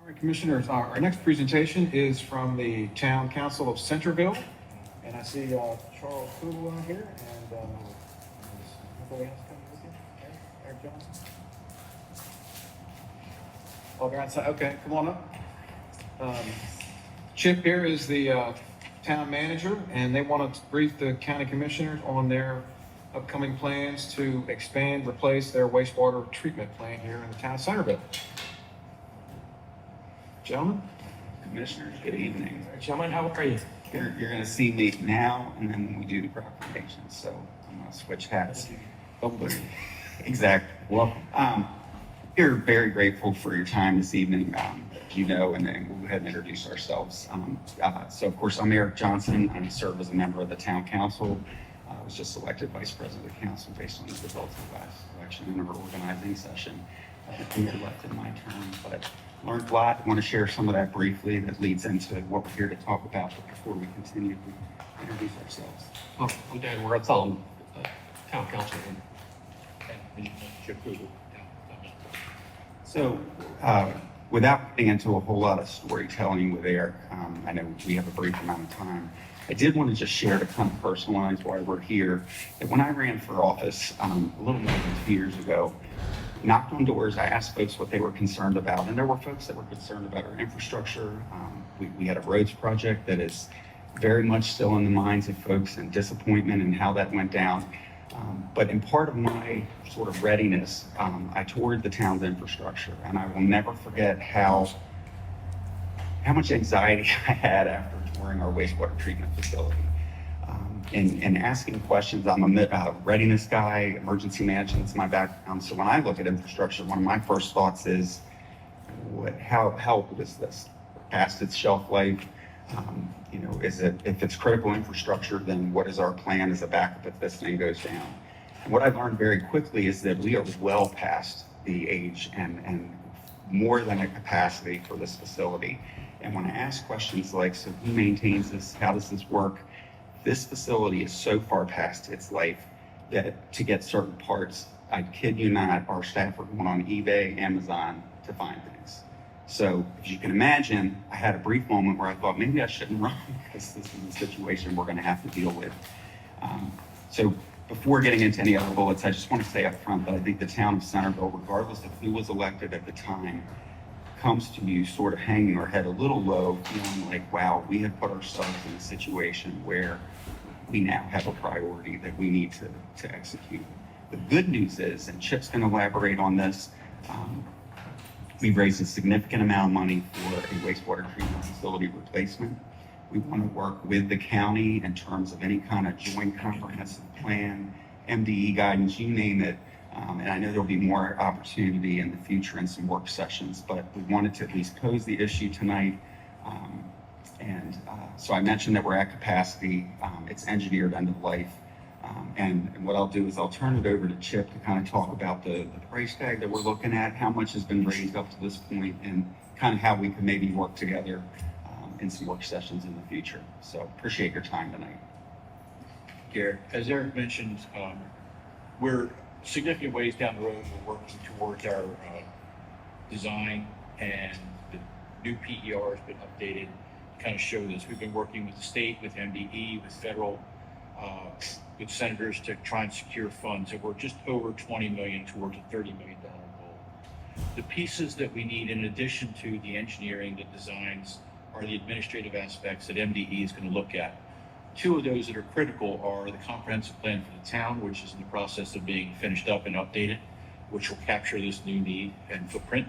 All right, Commissioners, our next presentation is from the Town Council of Centreville. And I see Charles Poole here and anybody else coming with you? Eric Johnson? Oh, they're outside. Okay, come on up. Chip here is the town manager, and they want to brief the county commissioners on their upcoming plans to expand, replace their wastewater treatment plant here in the town of Centreville. Gentlemen? Commissioners, good evening. Gentlemen, how are you? You're going to see me now, and then when we do the proclamation, so I'm going to switch hats. Exactly. Welcome. We're very grateful for your time this evening, and then we'll go ahead and introduce ourselves. So, of course, I'm Eric Johnson. I serve as a member of the Town Council. I was just elected Vice President of the Council based on the results of the last election in our organizing session. We were left in my term, but learned a lot. I want to share some of that briefly that leads into what we're here to talk about. But before we continue, we introduce ourselves. Oh, I'm Dan Worth, Town Council. So, without getting into a whole lot of storytelling with Eric, I know we have a brief amount of time. I did want to just share to kind of personalize why we're here. That when I ran for office a little more than 2 years ago, knocked on doors, I asked folks what they were concerned about, and there were folks that were concerned about our infrastructure. We had a roads project that is very much still in the minds of folks, and disappointment in how that went down. But in part of my sort of readiness, I toured the town's infrastructure, and I will never forget how much anxiety I had after touring our wastewater treatment facility. And asking questions. I'm a readiness guy, emergency management's my background. So when I look at infrastructure, one of my first thoughts is, how old is this? Past its shelf life? If it's critical infrastructure, then what is our plan as a backup if this thing goes down? And what I've learned very quickly is that we are well past the age and more than a capacity for this facility. And when I ask questions like, so who maintains this? How does this work? This facility is so far past its life that to get certain parts, I kid you not, our staff are going on eBay, Amazon to find things. So as you can imagine, I had a brief moment where I thought maybe I shouldn't run because this is a situation we're going to have to deal with. So before getting into any other bullets, I just want to say up front that I think the town of Centreville, regardless of who was elected at the time, comes to you sort of hanging our head a little low, feeling like, wow, we have put ourselves in a situation where we now have a priority that we need to execute. The good news is, and Chip's going to elaborate on this, we've raised a significant amount of money for a wastewater treatment facility replacement. We want to work with the county in terms of any kind of joint comprehensive plan, MDE guidance, you name it. And I know there'll be more opportunity in the future in some work sessions, but we wanted to at least pose the issue tonight. So I mentioned that we're at capacity. It's engineered end of life. And what I'll do is I'll turn it over to Chip to kind of talk about the price tag that we're looking at, how much has been raised up to this point, and kind of how we can maybe work together in some work sessions in the future. So appreciate your time tonight. Garrett, as Eric mentioned, we're significant ways down the road. We're working towards our design, and the new PER has been updated to kind of show this. We've been working with the state, with MDE, with federal, with senators to try and secure funds. So we're just over 20 million towards a $30 million goal. The pieces that we need in addition to the engineering, the designs, are the administrative aspects that MDE is going to look at. Two of those that are critical are the comprehensive plan for the town, which is in the process of being finished up and updated, which will capture this new need and footprint,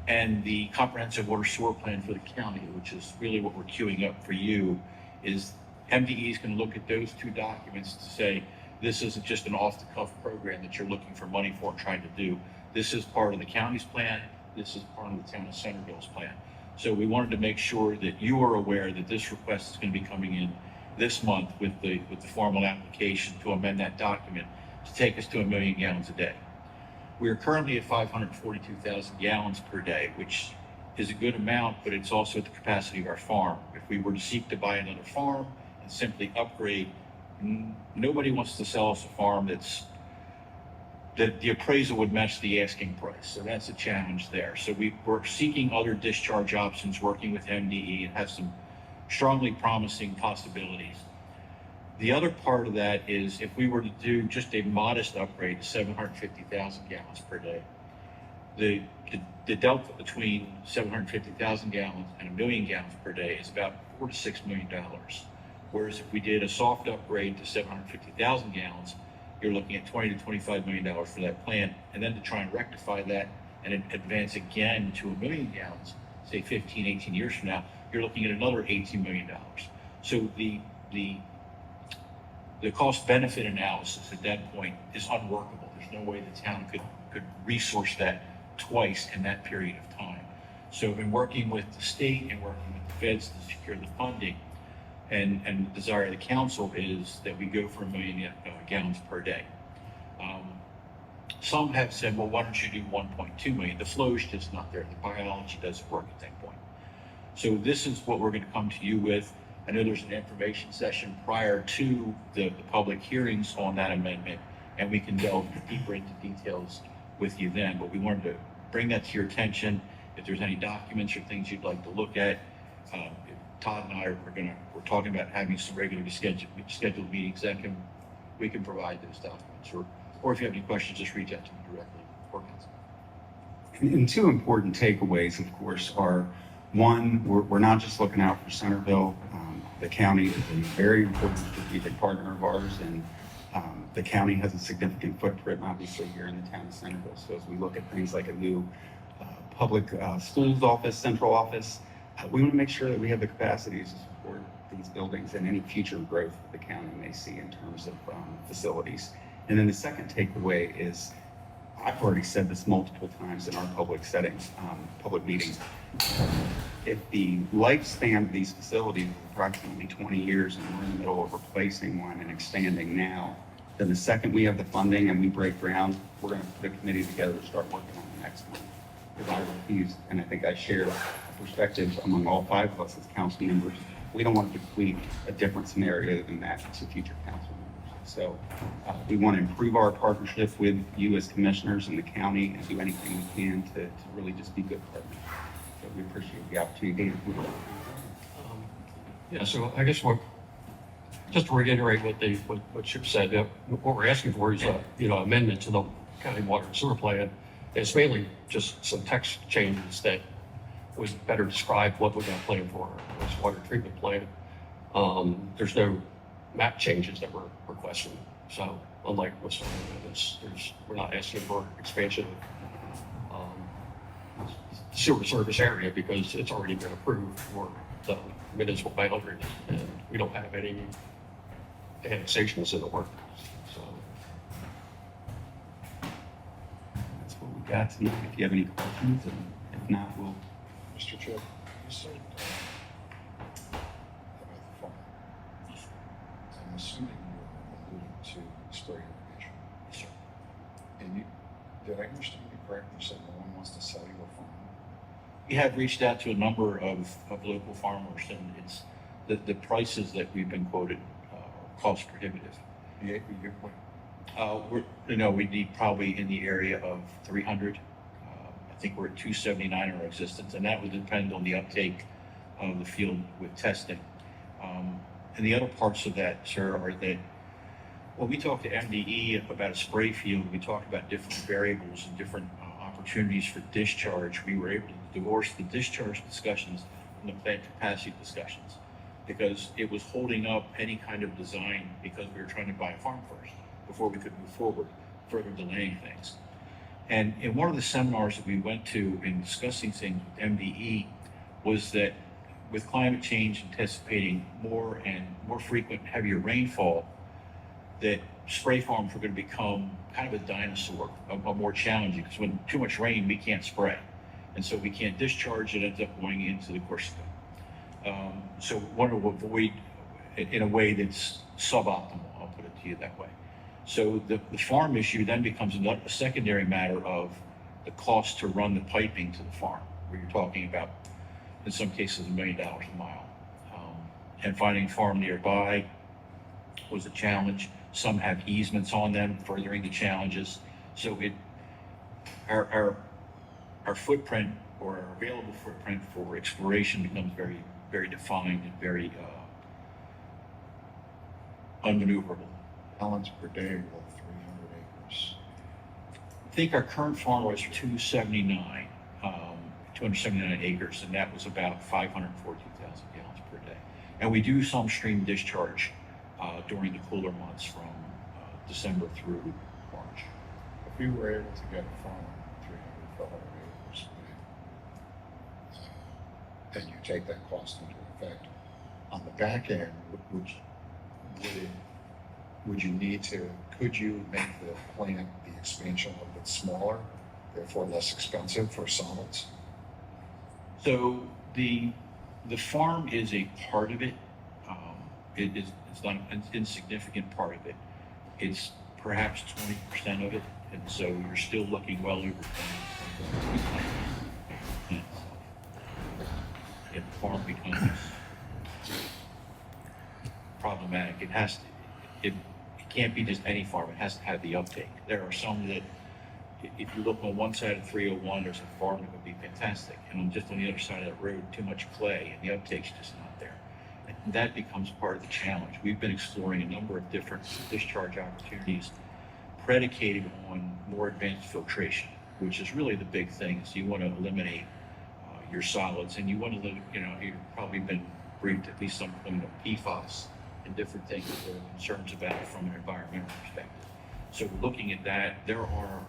and the comprehensive water sewer plan for the county, which is really what we're queuing up for you. Is MDE is going to look at those two documents to say, this isn't just an off-the-cuff program that you're looking for money for and trying to do. This is part of the county's plan. This is part of the town of Centreville's plan. So we wanted to make sure that you are aware that this request is going to be coming in this month with the formal application to amend that document to take us to 1 million gallons a day. We are currently at 542,000 gallons per day, which is a good amount, but it's also at the capacity of our farm. If we were to seek to buy another farm and simply upgrade, nobody wants to sell us a farm that's the appraisal would match the asking price. So that's a challenge there. So we're seeking other discharge options, working with MDE, and have some strongly promising possibilities. The other part of that is if we were to do just a modest upgrade to 750,000 gallons per day, the delta between 750,000 gallons and 1 million gallons per day is about $4 to $6 million. Whereas if we did a soft upgrade to 750,000 gallons, you're looking at $20 to $25 million for that plant. And then to try and rectify that and advance again to 1 million gallons, say 15, 18 years from now, you're looking at another $18 million. So the cost benefit analysis at that point is unworkable. There's no way the town could resource that twice in that period of time. So in working with the state and working with the feds to secure the funding, and the desire of the council is that we go for 1 million gallons per day. Some have said, well, why don't you do 1.2 million? The flow is just not there. The biology doesn't work at that point. So this is what we're going to come to you with. I know there's an information session prior to the public hearings on that amendment, and we can delve deeper into details with you then. But we wanted to bring that to your attention. If there's any documents or things you'd like to look at, Todd and I we're talking about having some regularly scheduled meetings that we can provide those documents. Or if you have any questions, just reach out to me directly or council. And two important takeaways, of course, are one, we're not just looking out for Centreville. The county is a very important strategic partner of ours, and the county has a significant footprint, obviously, here in the town of Centreville. So as we look at things like a new public schools office, central office, we want to make sure that we have the capacities to support these buildings and any future growth the county may see in terms of facilities. And then the second takeaway is, I've already said this multiple times in our public settings, public meetings. If the lifespan of these facilities is approximately 20 years and we're in the middle of replacing one and expanding now, then the second we have the funding and we break ground, we're going to put a committee together to start working on the next one. Because I refuse, and I think I share a perspective among all 5 of us as council members. We don't want to deplete a different scenario than that to future council members. So we want to improve our partnership with you as commissioners in the county and do anything we can to really just be good partners. So we appreciate the opportunity. Yeah, so I guess just to reiterate what Chip said, what we're asking for is amendment to the county water and sewer plan. It's mainly just some text changes that would better describe what we're going to plan for our wastewater treatment plant. There's no map changes that we're requesting. So unlike with some amendments, we're not asking for expansion of sewer service area because it's already been approved for the municipal boundaries, and we don't have any annexations in the works. So That's what we got tonight. If you have any questions, and if not, we'll. Mr. Chair, you said about the farm. I'm assuming you're alluding to spray irrigation. Yes, sir. And did I understand you correctly? You said no one wants to sell you a farm? We have reached out to a number of local farmers, and it's the prices that we've been quoted are cost prohibitive. Yeah, We need probably in the area of 300. I think we're at 279 in our existence, and that would depend on the uptake of the field with testing. And the other parts of that, sir, are that when we talk to MDE about a spray field, we talk about different variables and different opportunities for discharge. We were able to divorce the discharge discussions from the plant capacity discussions because it was holding up any kind of design because we were trying to buy a farm first before we could move forward, further delaying things. And in one of the seminars that we went to in discussing things with MDE was that with climate change anticipating more and more frequent, heavier rainfall, that spray farms were going to become kind of a dinosaur, a more challenging, because when too much rain, we can't spray. And so we can't discharge, it ends up going into the Corsica. So we want to avoid in a way that's suboptimal, I'll put it to you that way. So the farm issue then becomes a secondary matter of the cost to run the piping to the farm, where you're talking about, in some cases, $1 million a mile. And finding a farm nearby was a challenge. Some have easements on them, furthering the challenges. So our footprint or our available footprint for exploration becomes very, very defined and very unmaneuverable. Gallons per day, well, 300 acres. I think our current farm was 279 acres, and that was about 514,000 gallons per day. And we do some stream discharge during the cooler months from December through March. If you were able to get a farm, 300, 400 acres, and you take that cost into effect, on the back end, would you need to, could you make the plant, the expansion a little bit smaller, therefore less expensive for solids? So the farm is a part of it. It's not an insignificant part of it. It's perhaps 20% of it, and so you're still looking well over 20%. If the farm becomes problematic, it can't be just any farm. It has to have the uptake. There are some that, if you look on one side of 301, there's a farm that would be fantastic, and just on the other side of that road, too much clay, and the uptake's just not there. And that becomes part of the challenge. We've been exploring a number of different discharge opportunities predicated on more advanced filtration, which is really the big thing. Is you want to eliminate your solids, and you want to, you've probably been briefed at least some point of PFAS and different things that there are concerns about from an environmental perspective. So looking at that, there are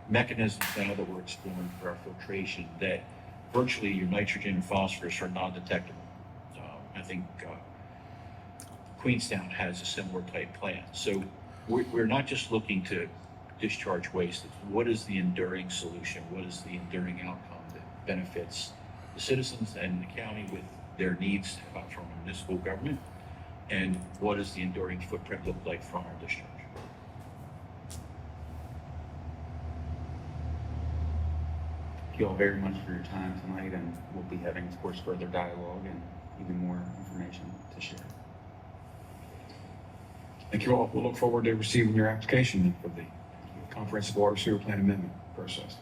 mechanisms now that we're exploring for our filtration that virtually your nitrogen and phosphorus are non-detectable. I think Queenstown has a similar type plant. So we're not just looking to discharge waste. It's what is the enduring solution? What is the enduring outcome that benefits the citizens and the county with their needs from a municipal government? And what does the enduring footprint look like from our discharge? Thank you all very much for your time tonight, and we'll be having, of course, further dialogue and even more information to share. Thank you all. We'll look forward to receiving your application for the comprehensive water sewer plant amendment process.